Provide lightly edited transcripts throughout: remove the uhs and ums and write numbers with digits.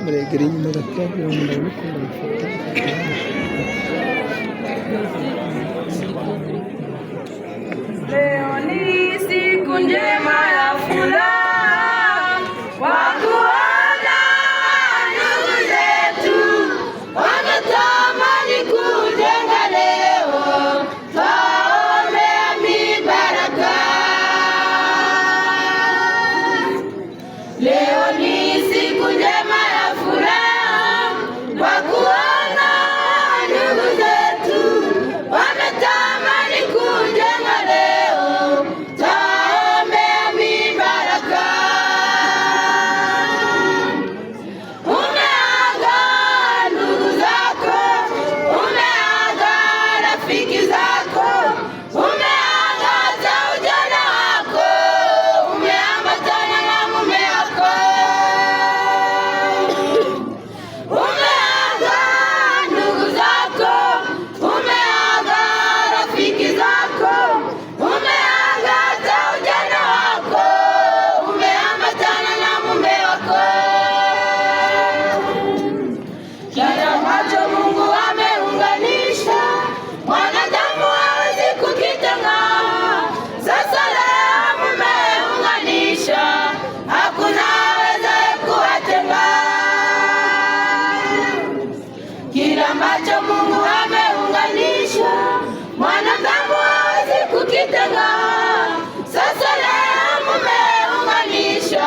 muregera inyuma gato kugira ngo ndabone ukuntu bifata. Leo ni siku njema ya furaha, kwa kuona ndugu zetu wametamani kujenga leo, twaombea mibaraka. Leo ni siku njema ya furaha, kwa kuona ndugu zetu wametamani kujenga leo, twaombea mibaraka. Umeaga ndugu zako, umeaga rafiki zako, umeaga hata ujana wako, umeambatana na mume wako. Umeaga ndugu zako, umeaga rafiki zako, umeaga hata ujana wako, umeambatana na mume wako. Kile ambacho Mungu ameunganisha, mwanadamu hawezi kukitenga. Sasa leo mumeunganisha, hakuna awezaye kuwatenga. Kile ambacho Mungu ameunganisha, mwanadamu hawezi kukitenga. Sasa leo mumeunganisha,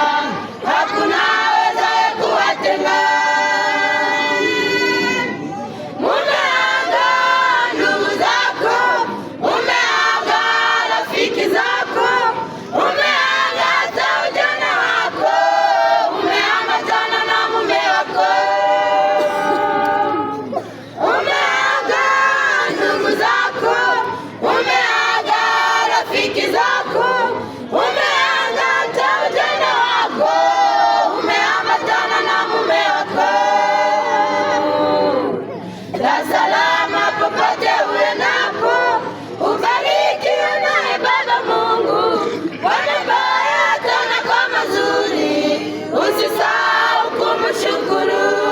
hakuna awezaye kuwatenga. Umeaga ndugu zako, umeaga rafiki zako, umeaga hata ujana wako, umeambatana na mume wako. Umeaga ndugu zako, umeaga rafiki zako, umeaga hata ujana wako, umeambatana na mume wako. La salama popote uendapo, ubarikiwe naye Baba Mungu, kwa mabaya hata na kwa mazuri, usisahau kumshukuru.